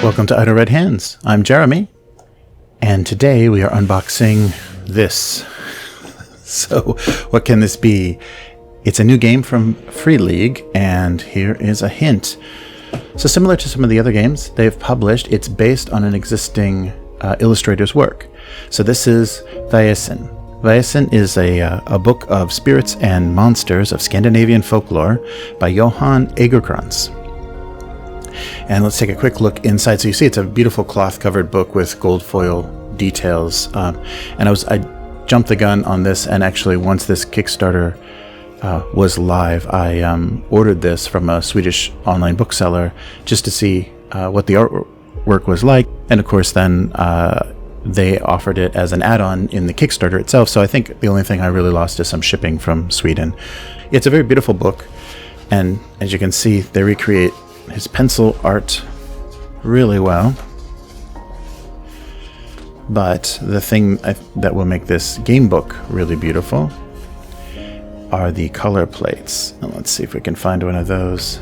Welcome to Idle Red Hands. I'm Jeremy, and today we are unboxing this. So, what can this be? It's a new game from Free League, and here is a hint. So, similar to some of the other games they've published, it's based on an existing illustrator's work. So, this is Vaesen. Vaesen is a book of spirits and monsters of Scandinavian folklore by Johan Egerkrans. And let's take a quick look inside. So you see it's a beautiful cloth-covered book with gold foil details. And I jumped the gun on this, and actually once this Kickstarter was live, I ordered this from a Swedish online bookseller just to see what the artwork was like. And of course then they offered it as an add-on in the Kickstarter itself. So I think the only thing I really lost is some shipping from Sweden. It's a very beautiful book. And as you can see, they recreate his pencil art really well. But the thing that will make this game book really beautiful are the color plates. And let's see if we can find one of those.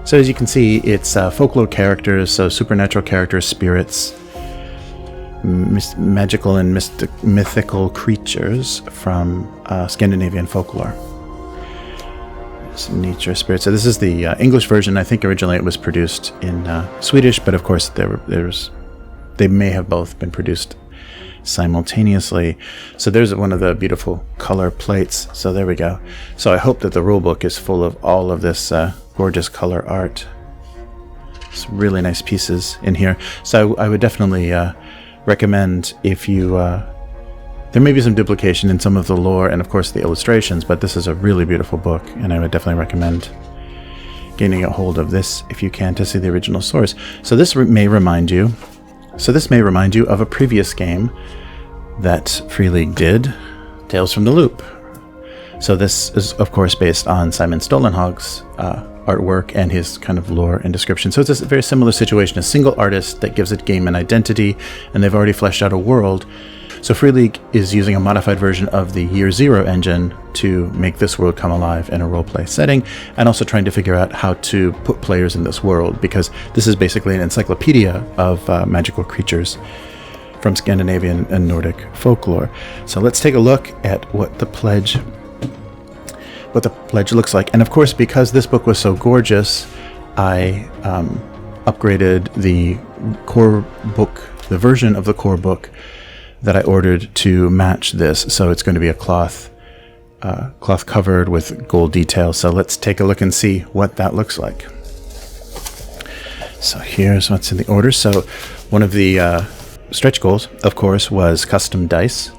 So as you can see, it's folklore characters, so supernatural characters, spirits, magical and mythical creatures from Scandinavian folklore. Nature spirit. So this is the English version. I think originally it was produced in Swedish, but of course they may have both been produced simultaneously. So there's one of the beautiful color plates. So there we go. So I hope that the rulebook is full of all of this gorgeous color art. Some really nice pieces in here. So I would definitely recommend, if you there may be some duplication in some of the lore and of course the illustrations, but this is a really beautiful book, and I would definitely recommend getting a hold of this if you can to see the original source. So this may remind you of a previous game that Free League did, Tales from the Loop. So this is of course based on Simon Stollenhag's artwork and his kind of lore and description. So it's a very similar situation, a single artist that gives a game an identity, and they've already fleshed out a world. So Free League is using a modified version of the Year Zero engine to make this world come alive in a roleplay setting, and also trying to figure out how to put players in this world, because this is basically an encyclopedia of magical creatures from Scandinavian and Nordic folklore. So let's take a look at what the pledge looks like. And of course, because this book was so gorgeous, I upgraded the core book, the version of the core book that I ordered to match this. So it's going to be a cloth covered with gold details. So let's take a look and see what that looks like. So here's what's in the order. So one of the stretch goals, of course, was custom dice.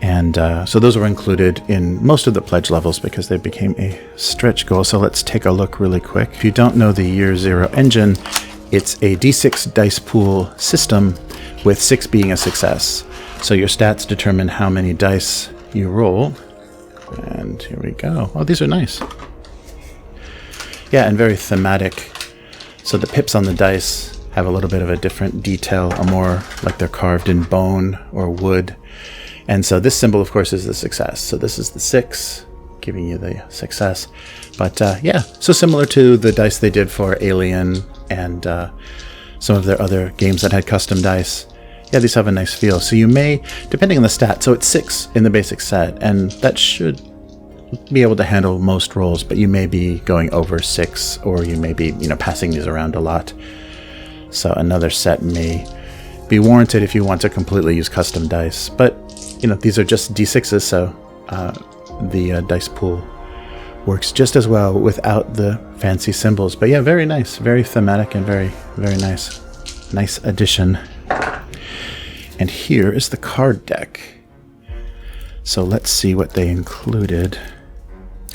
And so those were included in most of the pledge levels because they became a stretch goal. So let's take a look really quick. If you don't know the Year Zero engine, it's a D6 dice pool system with 6 being a success. So your stats determine how many dice you roll. And here we go. Oh, these are nice. Yeah, and very thematic. So the pips on the dice have a little bit of a different detail, a more like they're carved in bone or wood. And so this symbol, of course, is the success. So this is the 6, giving you the success. But yeah, so similar to the dice they did for Alien and some of their other games that had custom dice. Yeah, these have a nice feel. So you may, depending on the stat, so it's 6 in the basic set, and that should be able to handle most rolls, but you may be going over 6, or you may be, passing these around a lot. So another set may be warranted if you want to completely use custom dice. But, these are just D6s, so the dice pool works just as well without the fancy symbols. But yeah, very nice, very thematic, and very, very nice. Nice addition. And here is the card deck. So let's see what they included.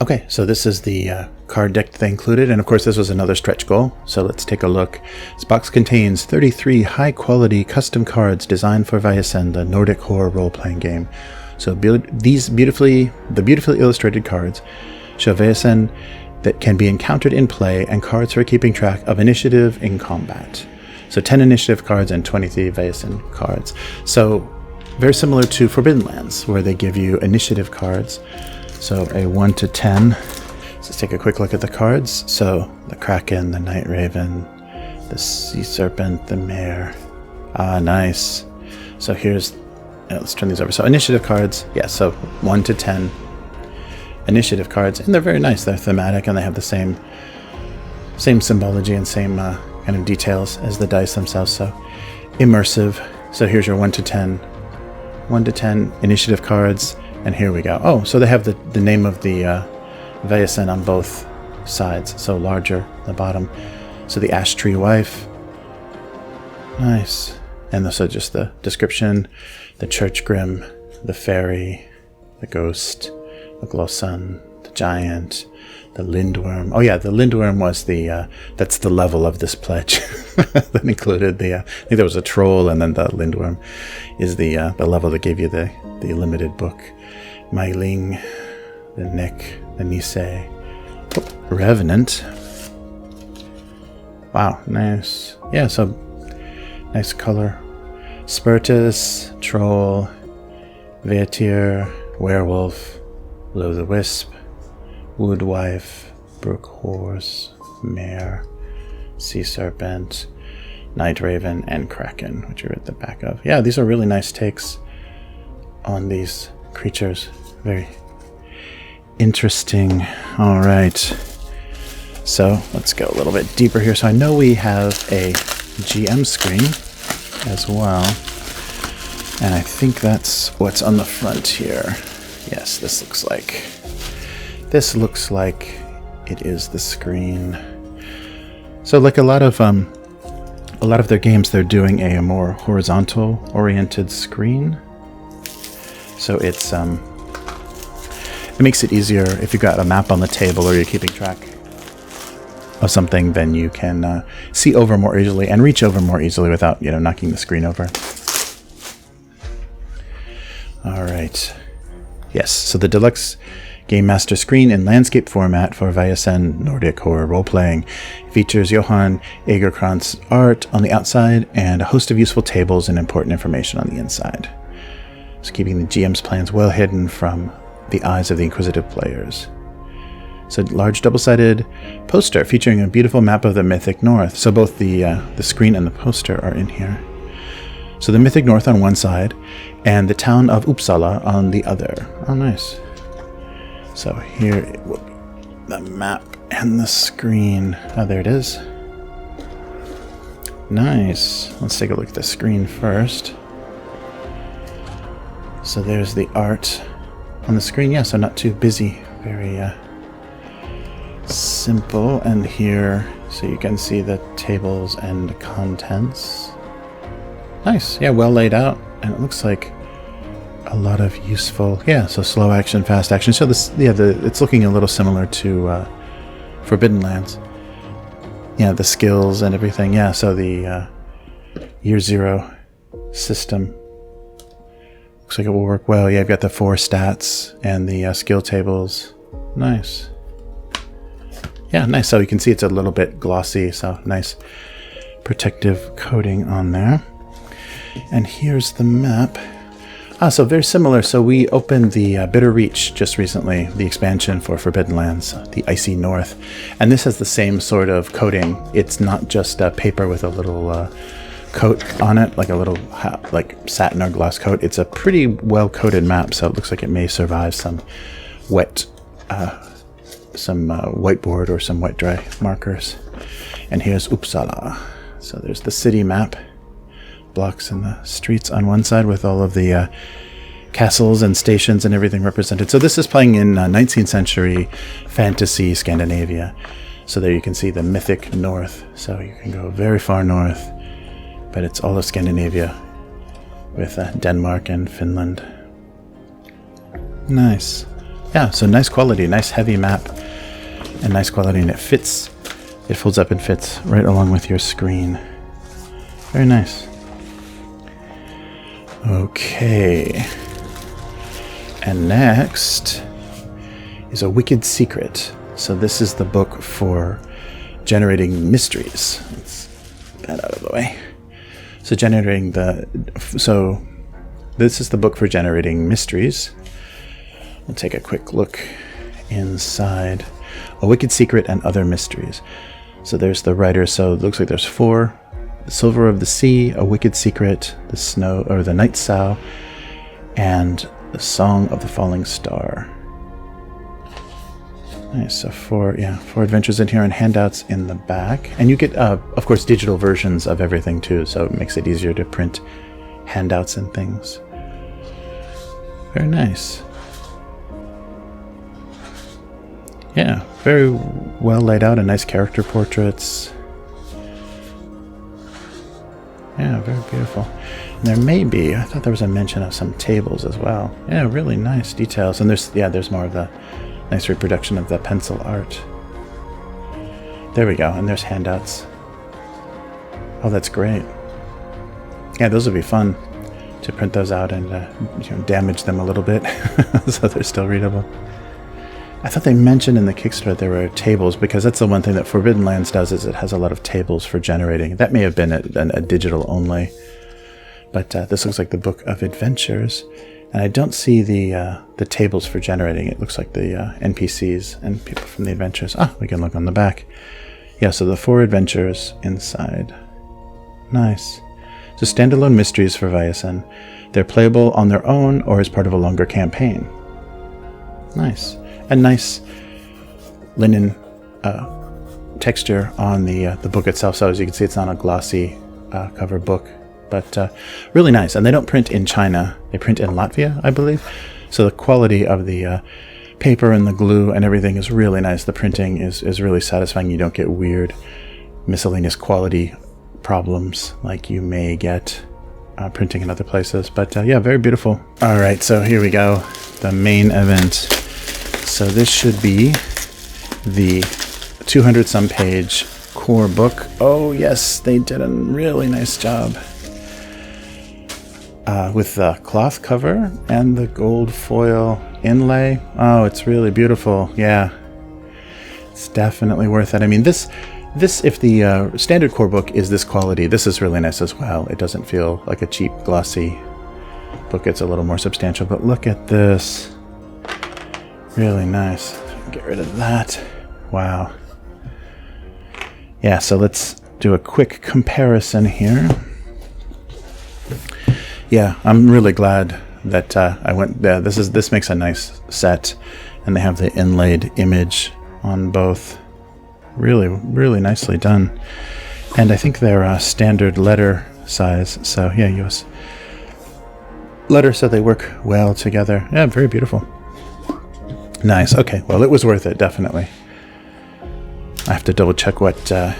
Okay, so this is the card deck they included, and of course this was another stretch goal. So let's take a look. This box contains 33 high-quality custom cards designed for Vaesen, the Nordic Horror Roleplaying game. So these beautifully illustrated cards show Vaesen that can be encountered in play, and cards for keeping track of initiative in combat. So 10 initiative cards and 23 Vaesen cards. So very similar to Forbidden Lands, where they give you initiative cards. So a 1 to 10. Let's take a quick look at the cards. So the Kraken, the Night Raven, The sea serpent, the mare. Ah, nice. So here's, let's turn these over. So initiative cards, yeah, so 1 to 10 initiative cards, and they're very nice. They're thematic, and they have the same symbology and same kind of details as the dice themselves. So immersive. So here's your 1 to 10 initiative cards, and here we go. Oh, so they have the name of the Vaesen on both sides, so larger the bottom. So the ash tree wife, nice. And so just the description: the church grim, the fairy, the ghost, the glowsun, the giant, the Lindworm. Oh yeah, the Lindworm was that's the level of this pledge. That included I think there was a troll, and then the Lindworm is the level that gave you the limited book. Myling, the Nick, the Nise, Revenant. Wow, nice. Yeah, so nice color. Spiritus, troll, Vetir, werewolf, will-o'-the-wisp, woodwife, brook horse, mare, sea serpent, night raven, and kraken, which are at the back of. Yeah, these are really nice takes on these creatures. Very interesting. All right, so let's go a little bit deeper here. So I know we have a GM screen as well, and I think that's what's on the front here. Yes, this looks like it is the screen. So like a lot of their games, they're doing a more horizontal oriented screen. So it makes it easier if you've got a map on the table or you're keeping track of something, then you can see over more easily and reach over more easily without, knocking the screen over. All right. Yes, so the deluxe Game Master screen in landscape format for Vaesen Nordic Horror Roleplaying features Johan Egerkrans art on the outside and a host of useful tables and important information on the inside. So keeping the GM's plans well hidden from the eyes of the inquisitive players. So large double-sided poster featuring a beautiful map of the Mythic North. So both the screen and the poster are in here. So the Mythic North on one side and the town of Uppsala on the other. Oh, nice. So here it will be the map and the screen. Oh, there it is. Nice. Let's take a look at the screen first. So there's the art on the screen. Yeah, so not too busy. Very simple. And here, so you can see the tables and contents. Nice. Yeah, well laid out. And it looks like a lot of useful, so slow action, fast action. So this, it's looking a little similar to Forbidden Lands. Yeah, the skills and everything. Yeah, so the Year Zero system looks like it will work well. Yeah, you've got the 4 stats and the skill tables. Nice. Yeah, nice. So you can see it's a little bit glossy, so nice protective coating on there. And here's the map. So very similar. So we opened the Bitter Reach just recently, the expansion for Forbidden Lands, the Icy North. And this has the same sort of coating. It's not just paper with a little coat on it, like a little like satin or gloss coat. It's a pretty well-coated map, so it looks like it may survive some wet, whiteboard or some wet dry markers. And here's Uppsala. So there's the city map. Blocks and the streets on one side with all of the castles and stations and everything represented. So this is playing in 19th century fantasy Scandinavia. So there you can see the mythic north. So you can go very far north, but it's all of Scandinavia with Denmark and Finland. Nice. Yeah, so nice quality, nice heavy map and nice quality, and it fits. It folds up and fits right along with your screen. Very nice. Okay, and next is A Wicked Secret. So this is the book for generating mysteries. Let's get that out of the way. So this is the book for generating mysteries. We'll take a quick look inside. A Wicked Secret and Other Mysteries. So there's the writer. So it looks like there's 4. The Silver of the Sea, A Wicked Secret, The Snow, or The Night Sow, and The Song of the Falling Star. Nice. So 4 adventures in here and handouts in the back. And you get, of course, digital versions of everything too, so it makes it easier to print handouts and things. Very nice. Yeah, very well laid out and nice character portraits. Yeah, very beautiful. And there may be, I thought there was a mention of some tables as well. Yeah, really nice details. And there's more of the nice reproduction of the pencil art. There we go. And there's handouts. Oh, that's great. Yeah, those would be fun to print those out and damage them a little bit so they're still readable. I thought they mentioned in the Kickstarter there were tables, because that's the one thing that Forbidden Lands does, is it has a lot of tables for generating. That may have been a digital only, but this looks like the Book of Adventures, and I don't see the tables for generating. It looks like the NPCs and people from the adventures. We can look on the back. Yeah, so the 4 adventures inside. Nice. So standalone mysteries for Vaesen. They're playable on their own or as part of a longer campaign. Nice. A nice linen texture on the book itself. So as you can see, it's not a glossy cover book, but really nice. And they don't print in China. They print in Latvia, I believe. So the quality of the paper and the glue and everything is really nice. The printing is really satisfying. You don't get weird miscellaneous quality problems like you may get printing in other places. But yeah, very beautiful. All right, so here we go. The main event. So this should be the 200-some page core book. Oh yes, they did a really nice job with the cloth cover and the gold foil inlay. Oh, it's really beautiful. Yeah, it's definitely worth it. I mean, this if the standard core book is this quality, this is really nice as well. It doesn't feel like a cheap glossy book. It's a little more substantial, but look at this. Really nice. Get rid of that. Wow. Yeah, so let's do a quick comparison here. Yeah, I'm really glad that I went there. This makes a nice set, and they have the inlaid image on both. Really, really nicely done. And I think they're standard letter size. So yeah, US letter, so they work well together. Yeah, very beautiful. Nice. Okay. Well, it was worth it, definitely. I have to double check what the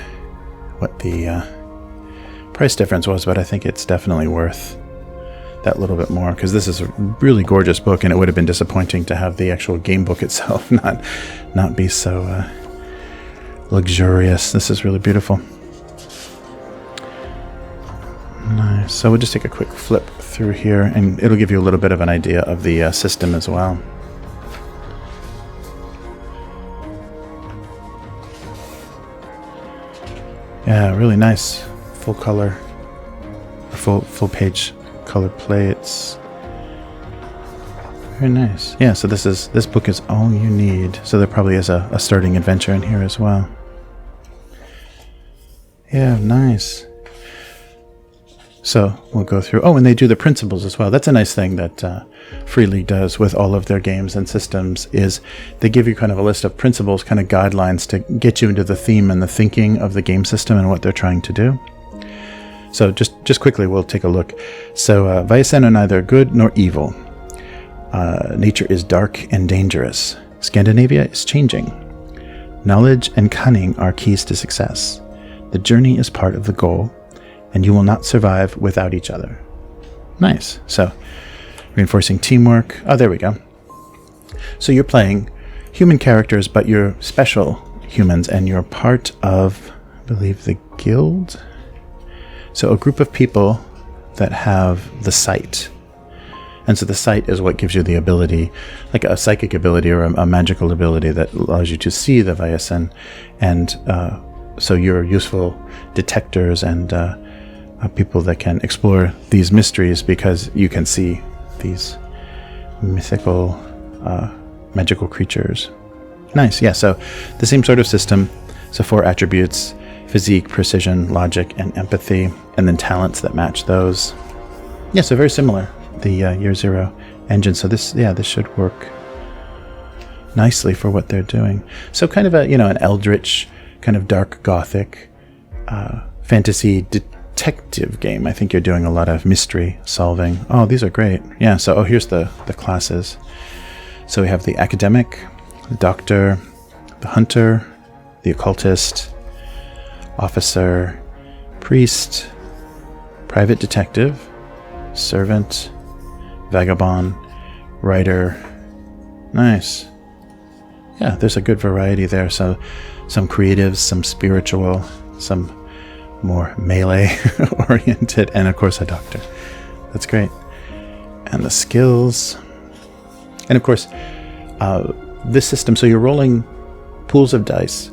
price difference was, but I think it's definitely worth that little bit more, because this is a really gorgeous book, and it would have been disappointing to have the actual game book itself not be so luxurious. This is really beautiful. Nice. So we'll just take a quick flip through here, and it'll give you a little bit of an idea of the system as well. Yeah, really nice full color, full page color plates. Very nice. Yeah, so this book is all you need. So there probably is a starting adventure in here as well. Yeah, nice. So we'll go through. Oh, and they do the principles as well. That's a nice thing that Free League does with all of their games and systems, is they give you kind of a list of principles, kind of guidelines to get you into the theme and the thinking of the game system and what they're trying to do. So just quickly, we'll take a look. So Vaesen are neither good nor evil. Nature is dark and dangerous. Scandinavia is changing. Knowledge and cunning are keys to success. The journey is part of the goal, and you will not survive without each other. Nice. So, reinforcing teamwork. Oh, there we go. So you're playing human characters, but you're special humans, and you're part of, I believe, the guild. So a group of people that have the sight. And so the sight is what gives you the ability, like a psychic ability or a magical ability that allows you to see the Vaesen. And so you're useful detectors and people that can explore these mysteries, because you can see these mythical magical creatures. Nice. Yeah, so the same sort of system. So 4 attributes: physique, precision, logic, and empathy, and then talents that match those. Yeah, so very similar, the Year Zero engine. So this should work nicely for what they're doing. So kind of an eldritch, kind of dark Gothic fantasy detective game. I think you're doing a lot of mystery solving. Oh, these are great. Yeah, so here's the classes. So we have the academic, the doctor, the hunter, the occultist, officer, priest, private detective, servant, vagabond, writer. Nice. Yeah, there's a good variety there. So some creatives, some spiritual, some more melee oriented, and of course a doctor. That's great. And the skills. And of course, this system, so you're rolling pools of dice,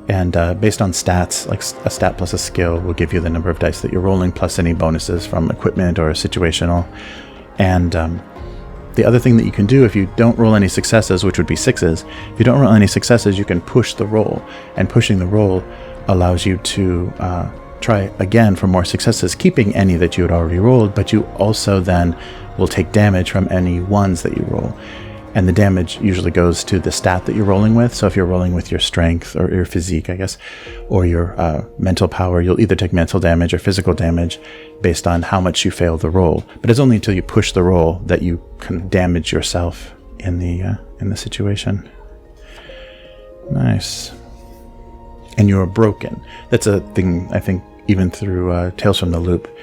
and based on stats, like a stat plus a skill will give you the number of dice that you're rolling, plus any bonuses from equipment or situational. And the other thing that you can do, if you don't roll any successes, which would be 6s, if you don't roll any successes, you can push the roll. And pushing the roll allows you to try again for more successes, keeping any that you had already rolled, but you also then will take damage from any ones that you roll. And the damage usually goes to the stat that you're rolling with. So if you're rolling with your strength or your physique, I guess, or your mental power, you'll either take mental damage or physical damage based on how much you fail the roll. But it's only until you push the roll that you kind of damage yourself in the situation. Nice. And you're broken. That's a thing, I think, even through Tales from the Loop.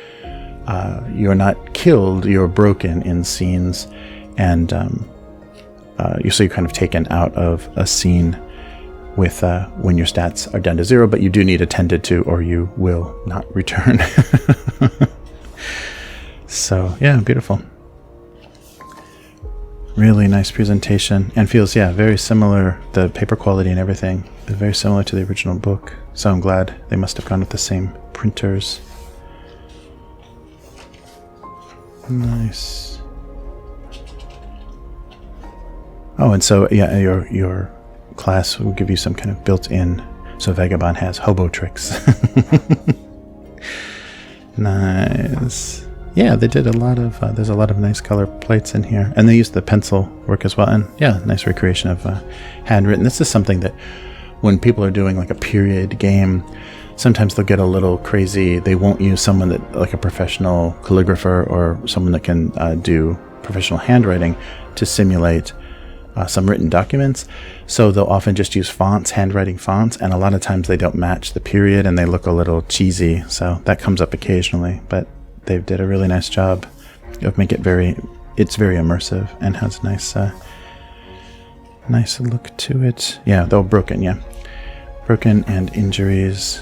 You're not killed, you're broken in scenes, and you're kind of taken out of a scene with when your stats are down to 0, but you do need attended to or you will not return. So, yeah, beautiful. Really nice presentation, and feels, very similar. The paper quality and everything is very similar to the original book. So I'm glad they must have gone with the same printers. Nice. Oh, and so, your class will give you some kind of built-in. So Vagabond has hobo tricks. Nice. Yeah, they did a lot of, there's a lot of nice color plates in here. And they used the pencil work as well. And yeah, nice recreation of handwritten. This is something that when people are doing like a period game, sometimes they'll get a little crazy. They won't use someone that, like a professional calligrapher or someone that can do professional handwriting to simulate some written documents. So they'll often just use fonts, handwriting fonts, and a lot of times they don't match the period and they look a little cheesy. So that comes up occasionally, but they did a really nice job of making it it's very immersive and has a nice look to it. Yeah, though broken, broken and injuries,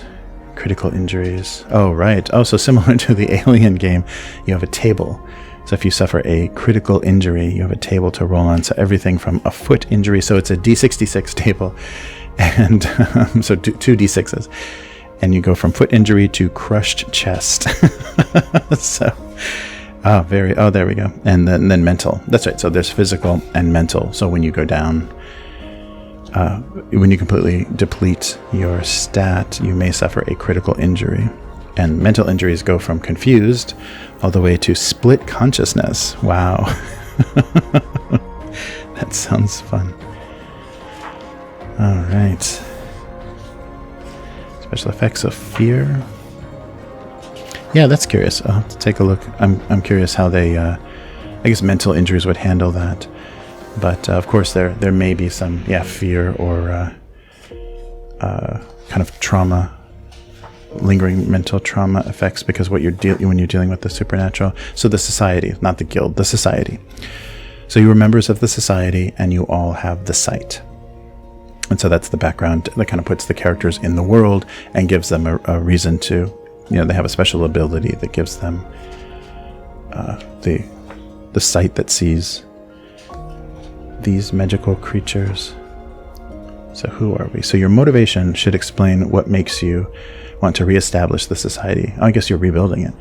critical injuries. Oh, right. Oh, so similar to the Alien game, you have a table. So if you suffer a critical injury, you have a table to roll on. So everything from a foot injury, so it's a D66 table, and so two D6s. And you go from foot injury to crushed chest. So, there we go. And then mental. That's right. So there's physical and mental. So when you go down, when you completely deplete your stat, you may suffer a critical injury. And mental injuries go from confused all the way to split consciousness. Wow. That sounds fun. All right. Special effects of fear. Yeah, that's curious. I'll have to take a look. I'm curious how they, I guess mental injuries would handle that. But of course there may be some, fear or kind of trauma, lingering mental trauma effects, because when you're dealing with the supernatural. So the society, not the guild, the society. So you are members of the society and you all have the sight. And so that's the background that kind of puts the characters in the world and gives them a reason to, they have a special ability that gives them the sight that sees these magical creatures. So who are we? So your motivation should explain what makes you want to reestablish the society. I guess you're rebuilding it,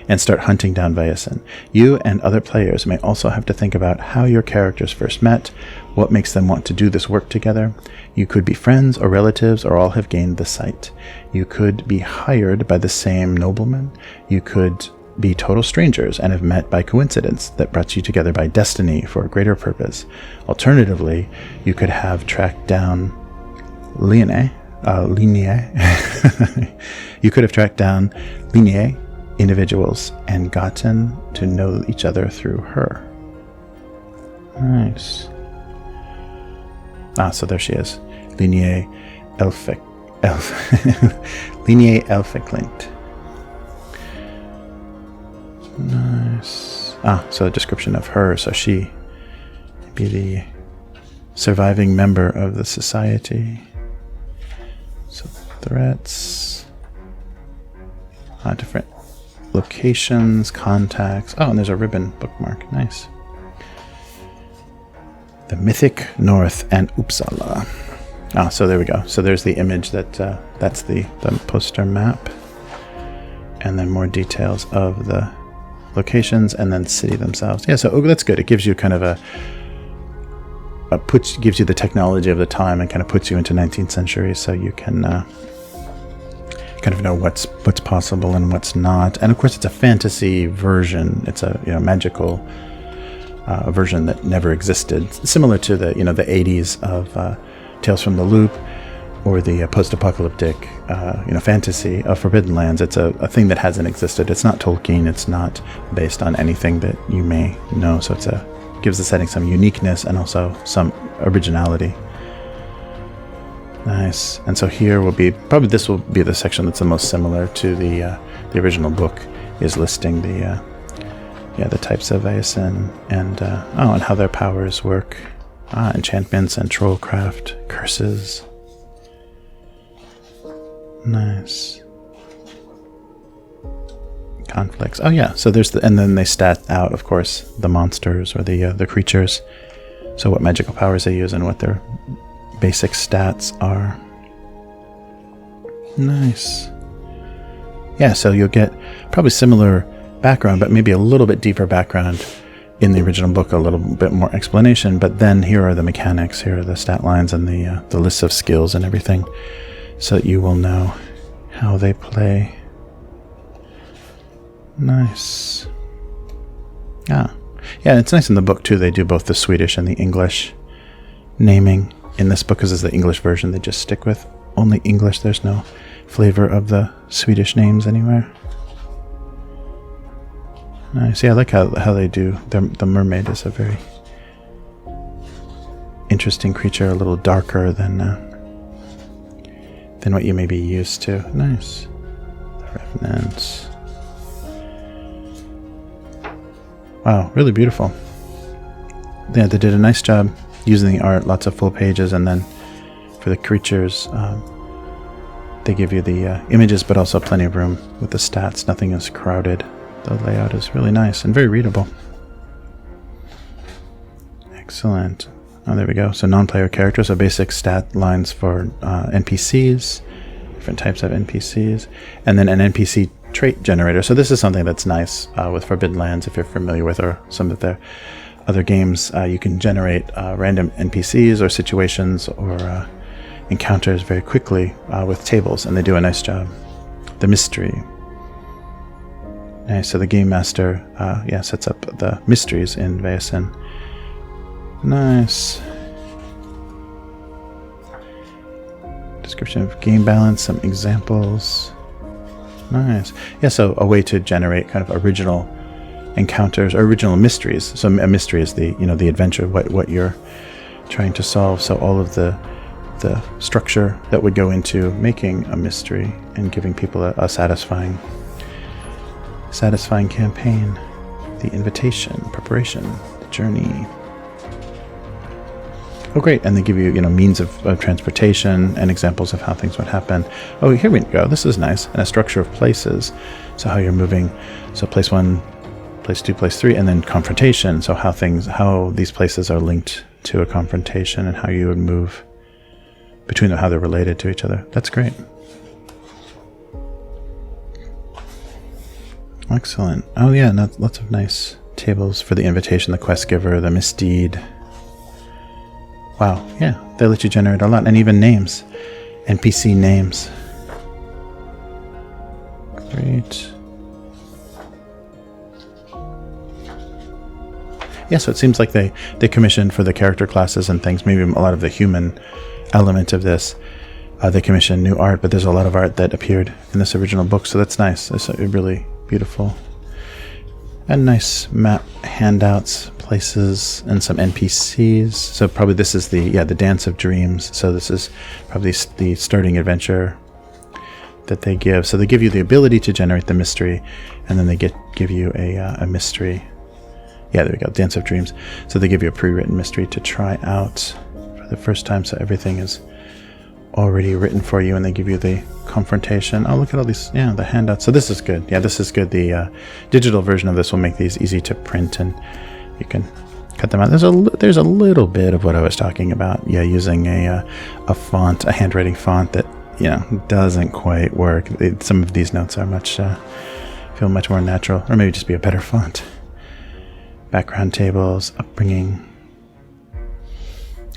and start hunting down Vaesen. You and other players may also have to think about how your characters first met, what makes them want to do this work together. You could be friends or relatives, or all have gained the sight. You could be hired by the same nobleman. You could be total strangers and have met by coincidence that brought you together by destiny for a greater purpose. Alternatively, you could have tracked down Linie. You could have tracked down Linie individuals and gotten to know each other through her. Nice. So there she is. Linie Linie Elficlint. Nice. So a description of her. So she be the surviving member of the society. So threats. Different locations, contacts. And there's a ribbon bookmark. Nice. The Mythic North and Uppsala. So there we go. So there's the image that's the poster map. And then more details of the locations and then city themselves. Yeah, so that's good. It gives you kind of gives you the technology of the time and kind of puts you into 19th century, so you can kind of know what's possible and what's not. And of course, it's a fantasy version. It's a magical version that never existed, similar to the the 80s of Tales from the Loop, or the post-apocalyptic, fantasy of Forbidden Lands. It's a thing that hasn't existed. It's not Tolkien. It's not based on anything that you may know. So gives the setting some uniqueness and also some originality. Nice. And so here will be this will be the section that's the most similar to the original book, is listing the types of Vaesen and how their powers work, enchantments and trollcraft, curses. Nice. Conflicts. So there's and then they stat out, of course, the monsters or the creatures. So what magical powers they use and what their basic stats are. Nice. Yeah, so you'll get probably similar background, but maybe a little bit deeper background in the original book, a little bit more explanation. But then here are the mechanics, here are the stat lines and the lists of skills and everything, so that you will know how they play. Nice. Yeah, it's nice in the book too. They do both the Swedish and the English naming. In this book, because it's the English version, they just stick with only English. There's no flavor of the Swedish names anywhere. Nice. Yeah, I like how they do. The mermaid is a very interesting creature, a little darker than what you may be used to. Nice. The Revenants. Wow, really beautiful. Yeah, they did a nice job using the art, lots of full pages, and then for the creatures, they give you the images, but also plenty of room with the stats. Nothing is crowded. The layout is really nice and very readable. Excellent. There we go. So non-player characters, so basic stat lines for NPCs, different types of NPCs, and then an NPC trait generator. So this is something that's nice with Forbidden Lands, if you're familiar with, or some of their other games. You can generate random NPCs or situations or encounters very quickly with tables, and they do a nice job. The mystery. Nice. So the game master sets up the mysteries in Vaesen. Nice. Description of game balance, some examples. Nice. Yeah, so a way to generate kind of original encounters or original mysteries. So a mystery is the adventure, what you're trying to solve. So all of the structure that would go into making a mystery and giving people a satisfying campaign. The invitation, preparation, the journey. Oh, great. And they give you, means of transportation and examples of how things would happen. Oh, here we go. This is nice. And a structure of places. So how you're moving. So place 1, place 2, place 3, and then confrontation. So how these places are linked to a confrontation and how you would move between them, how they're related to each other. That's great. Excellent. Oh yeah, lots of nice tables for the invitation, the quest giver, the misdeed. Wow, yeah, they let you generate a lot, and even names, NPC names. Great. Yeah, so it seems like they commissioned for the character classes and things, maybe a lot of the human element of this. They commissioned new art, but there's a lot of art that appeared in this original book, so that's nice. It's really beautiful. And nice map handouts, places, and some NPCs. So probably this is the Dance of Dreams. So this is probably the starting adventure that they give. So they give you the ability to generate the mystery, and then they give you a mystery. Yeah, there we go, Dance of Dreams. So they give you a pre-written mystery to try out for the first time. So everything is already written for you, and they give you the confrontation. Oh, look at all these, the handouts. So this is good. Yeah, this is good. The digital version of this will make these easy to print, and you can cut them out. There's a little bit of what I was talking about. Yeah, using a font, a handwriting font that doesn't quite work. Some of these notes are feel much more natural, or maybe just be a better font. Background tables, upbringing.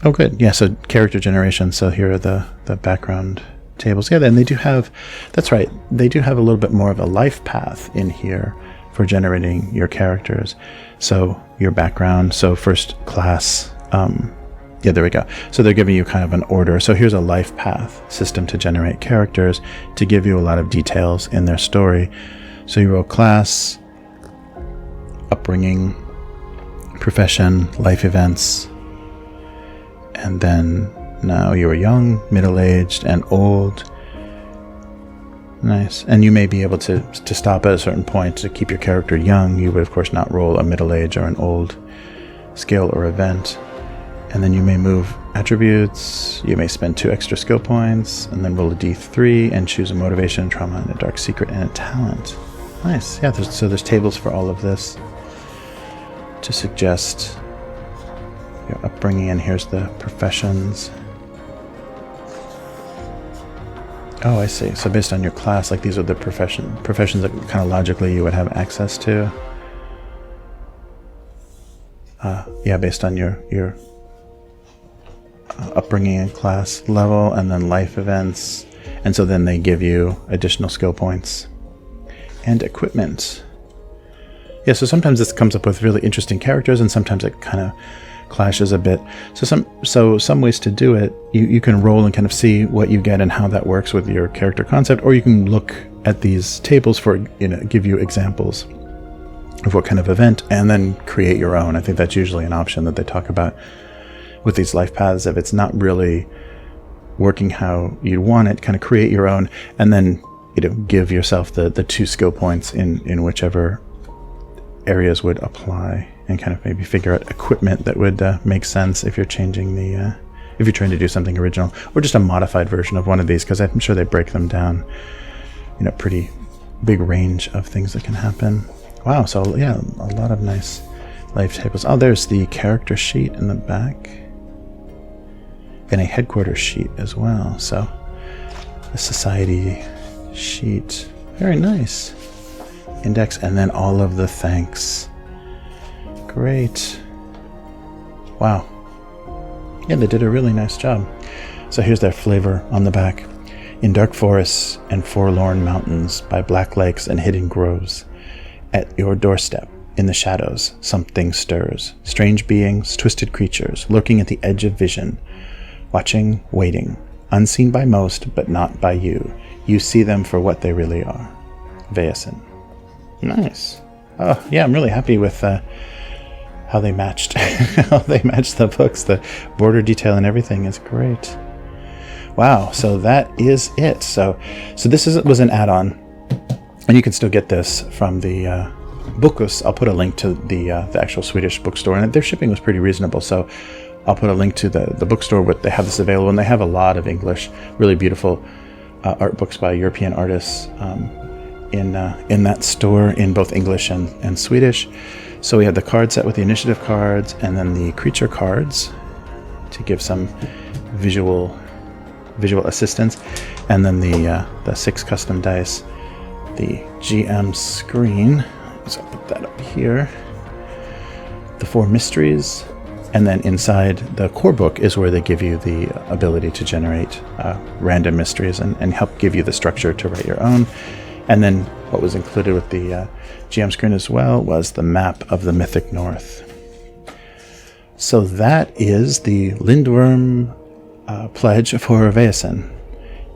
Oh, good. Yeah, so character generation. So here are the background tables. Yeah, then they do have, that's right, they do have a little bit more of a life path in here for generating your characters. So your background, so first class, yeah, there we go. So they're giving you kind of an order. So here's a life path system to generate characters, to give you a lot of details in their story. So you roll class, upbringing, profession, life events, and then now you are young, middle-aged, and old. Nice. And you may be able to stop at a certain point to keep your character young. You would, of course, not roll a middle-age or an old skill or event. And then you may move attributes. You may spend 2 extra skill points, and then roll a d3 and choose a motivation, trauma, and a dark secret, and a talent. Nice. Yeah, so there's tables for all of this to suggest your upbringing, and here's the professions. Oh, I see. So based on your class, like these are the professions that kind of logically you would have access to. Yeah, based on your upbringing and class level, and then life events. And so then they give you additional skill points and equipment. Yeah, so sometimes this comes up with really interesting characters, and sometimes it kind of clashes a bit. So some ways to do it, you can roll and kind of see what you get and how that works with your character concept, or you can look at these tables for, give you examples of what kind of event, and then create your own. I think that's usually an option that they talk about with these life paths. If it's not really working how you want it, kind of create your own, and then give yourself the 2 skill points in whichever areas would apply, and kind of maybe figure out equipment that would make sense if you're changing if you're trying to do something original, or just a modified version of one of these, because I'm sure they break them down, pretty big range of things that can happen. Wow, so yeah, a lot of nice life tables. Oh, there's the character sheet in the back, and a headquarters sheet as well. So the society sheet, very nice. Index, and then all of the thanks. Great. Wow. Yeah, they did a really nice job. So here's their flavor on the back. In dark forests and forlorn mountains, by black lakes and hidden groves, at your doorstep, in the shadows, something stirs. Strange beings, twisted creatures, lurking at the edge of vision, watching, waiting, unseen by most, but not by you. You see them for what they really are. Vaesen. Nice. Oh, yeah, I'm really happy with how they matched the books. The border detail and everything is great. Wow, so that is it. So this was an add-on, and you can still get this from the Bookus. I'll put a link to the actual Swedish bookstore, and their shipping was pretty reasonable. So I'll put a link to the bookstore where they have this available, and they have a lot of English, really beautiful art books by European artists in that store in both English and Swedish. So we had the card set with the initiative cards, and then the creature cards to give some visual assistance, and then the 6 custom dice the GM screen. So I'll put that up here. The 4 mysteries. And then inside the core book is where they give you the ability to generate random mysteries and help give you the structure to write your own. And then what was included with the GM screen as well was the map of the Mythic North. So that is the Lindworm Pledge for Vaesen.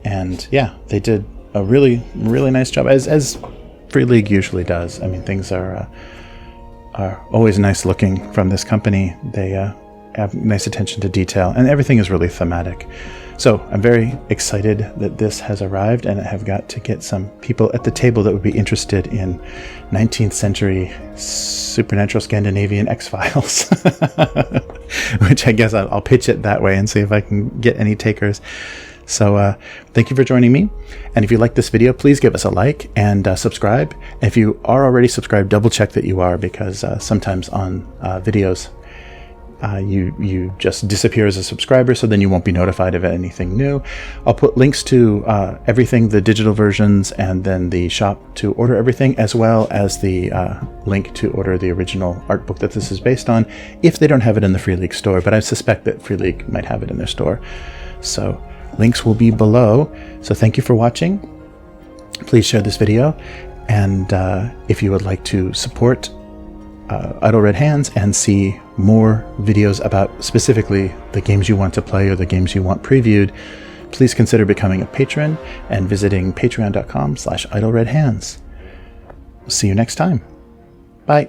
And yeah, they did a really, really nice job, as Free League usually does. I mean, things are always nice looking from this company. They have nice attention to detail, and everything is really thematic. So I'm very excited that this has arrived, and I have got to get some people at the table that would be interested in 19th century supernatural Scandinavian X-Files, which I guess I'll pitch it that way and see if I can get any takers. So thank you for joining me. And if you like this video, please give us a like and subscribe. If you are already subscribed, double check that you are, because sometimes on videos, you just disappear as a subscriber, so then you won't be notified of anything new. I'll put links to everything, the digital versions, and then the shop to order everything, as well as the link to order the original art book that this is based on, if they don't have it in the Free League store, but I suspect that Free League might have it in their store. So links will be below. So thank you for watching. Please share this video. And if you would like to support Idle Red Hands and see more videos about specifically the games you want to play or the games you want previewed, please consider becoming a patron and visiting patreon.com/idleredhands. See you next time. Bye.